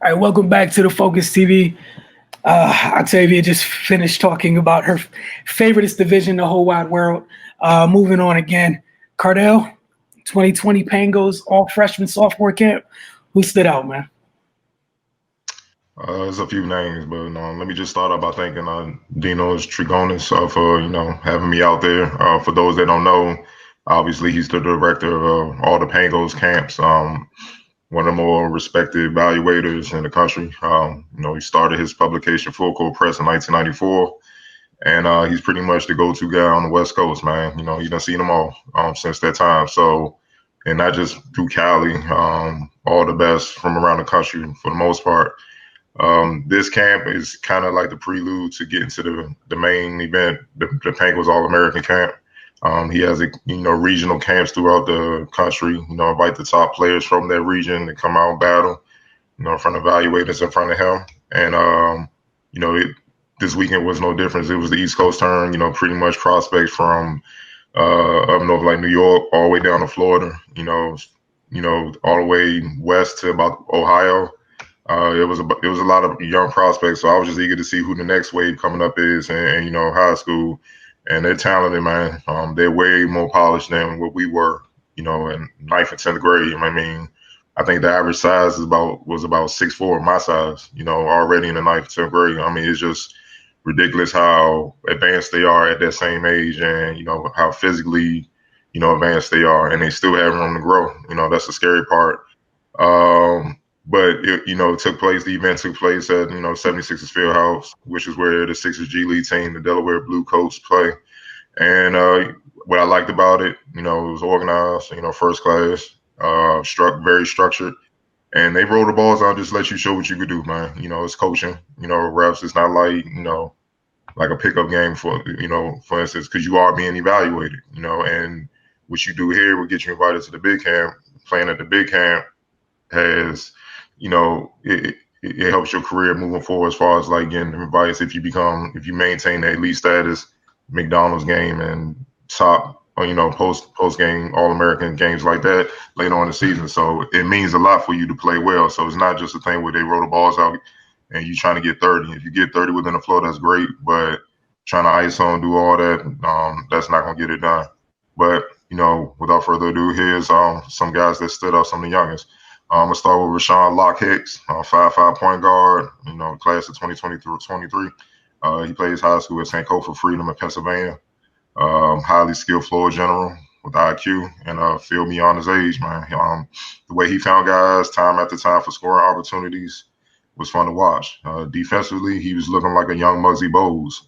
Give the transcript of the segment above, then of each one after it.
All right, welcome back to the Focus TV. Octavia just finished talking about her favoriteest division in the whole wide world. Moving on again. Cardell, 2020 Pangos, all freshman sophomore camp. Who stood out, man? There's a few names, but let me just start out by thanking Dinos Trigonis for having me out there. For those that don't know, obviously he's the director of all the Pangos camps. One of the more respected evaluators in the country. He started his publication Full Court Press in 1994, and he's pretty much the go-to guy on the West Coast, man. He's done seen them all since that time. So, and not just through Cali, all the best from around the country for the most part. This camp is kind of like the prelude to getting to the main event, the Pangos All-American camp. He has regional camps throughout the country. Invite the top players from that region to come out and battle. In front of evaluators in front of him, and this weekend was no difference. It was the East Coast turn. Pretty much prospects from up north like New York all the way down to Florida. All the way west to about Ohio. It was a lot of young prospects, so I was just eager to see who the next wave coming up is, and high school, and they're talented, man. They're way more polished than what we were, in 9th and 10th grade. I mean, I think the average size was about 6'4", my size, already in the 9th and 10th grade. I mean, it's just ridiculous how advanced they are at that same age, and how physically, advanced they are, and they still have room to grow. That's the scary part. But the event took place at 76ers Fieldhouse, which is where the Sixers G League team, the Delaware Blue Coats, play. And what I liked about it, it was organized, first class, very structured, and they roll the balls out, just let you show what you could do, man. It's coaching, refs. It's not like like a pickup game for instance, because you are being evaluated, and what you do here will get you invited to the big camp. Playing at the big camp has it helps your career moving forward as far as like getting advice if you maintain the elite status, McDonald's game and top post game All-American games like that later on in the season. So it means a lot for you to play well. So it's not just a thing where they roll the balls out and you trying to get 30. If you get 30 within the floor, that's great, but trying to ISO and do all that, that's not gonna get it done. But without further ado, here's some guys that stood out, some of the youngest. I'm going to start with Rashaan Lockheeds, 5'5" point guard, class of 2020 through 23. He plays high school at St. Cofer Freedom in Pennsylvania. Highly skilled floor general with IQ and feel beyond his age, man. The way he found guys time after time for scoring opportunities was fun to watch. Defensively, he was looking like a young Muggsy Bogues.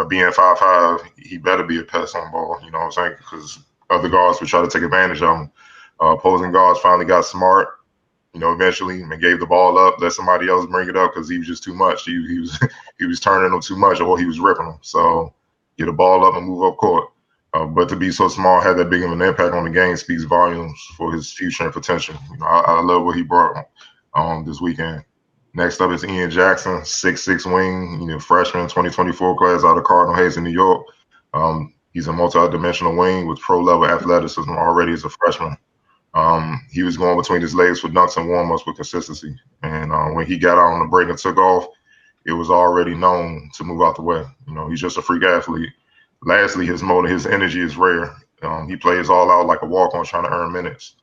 Being 5'5", he better be a pest on ball, you know what I'm saying? Because other guards would try to take advantage of him. Opposing guards finally got smart, eventually, and gave the ball up, let somebody else bring it up because he was just too much. He was turning them too much, or he was ripping them. So get the ball up and move up court. But to be so small, had that big of an impact on the game speaks volumes for his future and potential. I love what he brought this weekend. Next up is Ian Jackson, 6'6" wing, freshman 2024 class out of Cardinal Hayes in New York. He's a multi-dimensional wing with pro-level athleticism already as a freshman. He was going between his legs for dunks and warm-ups with consistency. And when he got out on the break and took off, it was already known to move out the way. He's just a freak athlete. Lastly, his energy is rare. He plays all out like a walk-on trying to earn minutes.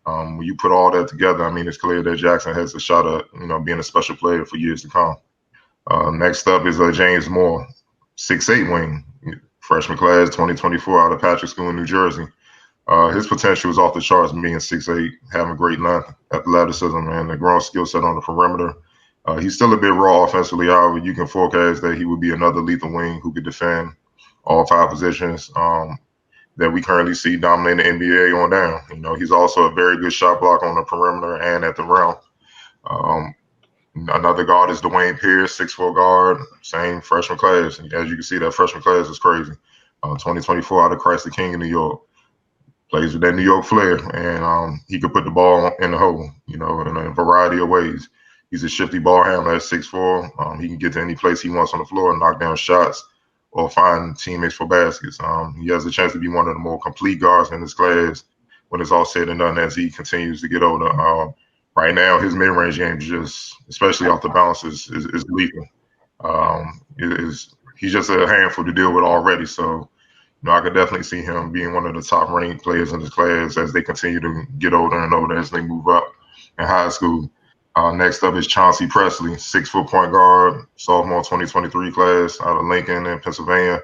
When you put all that together, I mean, it's clear that Jackson has a shot at, being a special player for years to come. Next up is James Moore, 6'8" wing, freshman class 2024 out of Patrick School in New Jersey. His potential is off the charts, being 6'8", having great length, athleticism, and a growing skill set on the perimeter. He's still a bit raw offensively, however, you can forecast that he would be another lethal wing who could defend all 5 positions that we currently see dominating the NBA on down. He's also a very good shot block on the perimeter and at the rim. Another guard is Dwayne Pierce, 6'4" guard, same freshman class. As you can see, that freshman class is crazy. 2024 out of Christ the King in New York. Plays with that New York flair, and he could put the ball in the hole, in a variety of ways. He's a shifty ball handler at 6'4". He can get to any place he wants on the floor and knock down shots or find teammates for baskets. He has a chance to be one of the more complete guards in his class when it's all said and done as he continues to get older. right now his mid-range game is just, especially off the bounce, is lethal. He's just a handful to deal with already. So, I could definitely see him being one of the top ranked players in his class as they continue to get older and older as they move up in high school. Next up is Chauncey Presley, 6-foot point guard, sophomore 2023 class out of Lincoln in Pennsylvania.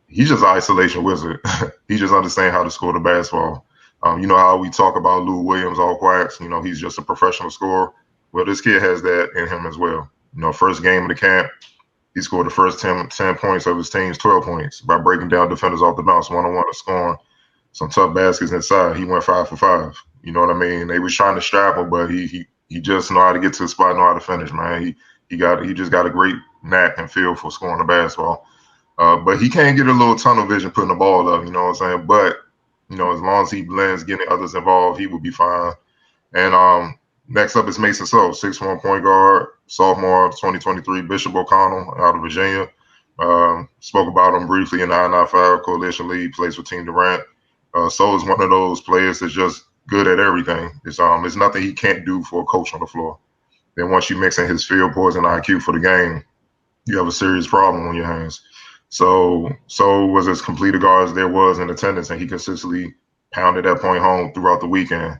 He's just an isolation wizard. He just understands how to score the basketball. You know how we talk about Lou Williams, all quacks, he's just a professional scorer. Well, this kid has that in him as well. First game of the camp, he scored the first 10 points of his team's 12 points by breaking down defenders off the bounce, one-on-one, and scoring some tough baskets inside. He went 5 for 5. You know what I mean? They was trying to strap him, but he just know how to get to the spot, know how to finish, man. He just got a great knack and feel for scoring the basketball. But he can't get a little tunnel vision putting the ball up, you know what I'm saying? But, as long as he blends, getting others involved, he will be fine. And next up is Mason Soph, 6'1" point guard, sophomore 2023, Bishop O'Connell out of Virginia. Spoke about him briefly in the I-95 Coalition League, plays for Team Durant. So is one of those players that's just good at everything. It's nothing he can't do for a coach on the floor. Then once you mix in his field poison IQ for the game, you have a serious problem on your hands. So was as complete a guard as there was in attendance, and he consistently pounded that point home throughout the weekend.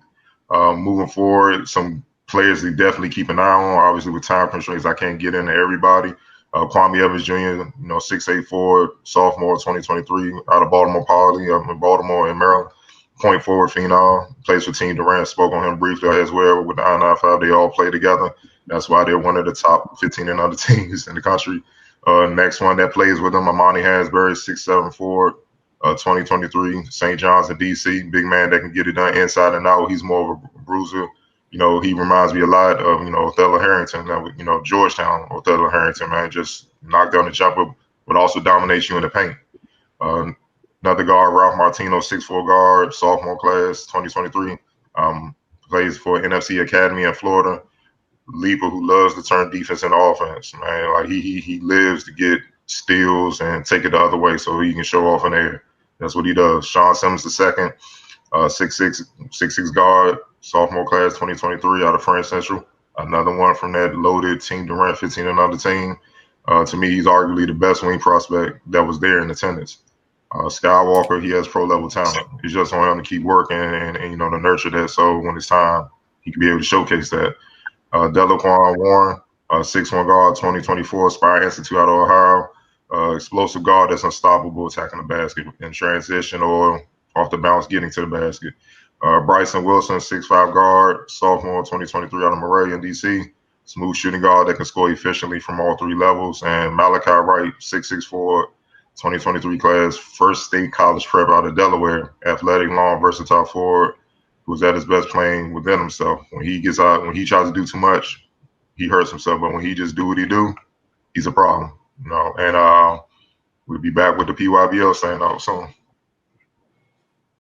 Moving forward, some players to definitely keep an eye on. Obviously, with time constraints, I can't get into everybody. Kwame Evans Jr., 6'8", sophomore, 2023, out of Baltimore Poly, in Baltimore and Maryland. Point forward phenom, plays for Team Durant. Spoke on him briefly as well with the I-95. They all play together. That's why they're one of the top 15 and under teams in the country. Next one that plays with him, Amani Hansberry, 6'7" forward, 2023, St. John's in D.C. Big man that can get it done inside and out. He's more of a bruiser. He reminds me a lot of, Othello Harrington, Georgetown Othello Harrington, man, just knock down the jumper, but also dominates you in the paint. Another guard, Ralph Martino, 6'4" guard, sophomore class, 2023, plays for NFC Academy in Florida. Leaper who loves to turn defense into offense, man. Like he lives to get steals and take it the other way so he can show off in the air. That's what he does. Sean Simmons II, 6'6" guard, sophomore class 2023 out of France Central. Another one from that loaded Team Durant 15 and under team. To me, he's arguably the best wing prospect that was there in attendance. Skywalker, he has pro level talent. It's just on him to keep working and to nurture that. So when it's time, he can be able to showcase that. Delaware Warren, 6'1" guard, 2024, Spire Institute out of Ohio. Explosive guard that's unstoppable attacking the basket in transition or off the bounce getting to the basket. Bryson Wilson, 6'5" guard, sophomore, 2023 out of Murray in D.C. Smooth shooting guard that can score efficiently from all three levels. And Malachi Wright, 6'6" forward, 2023 class, first state college prep out of Delaware. Athletic, long, versatile forward. Who's at his best playing within himself. When he gets out, when he tries to do too much, he hurts himself. But when he just do what he do, he's a problem. And we'll be back with the PYBL standout soon.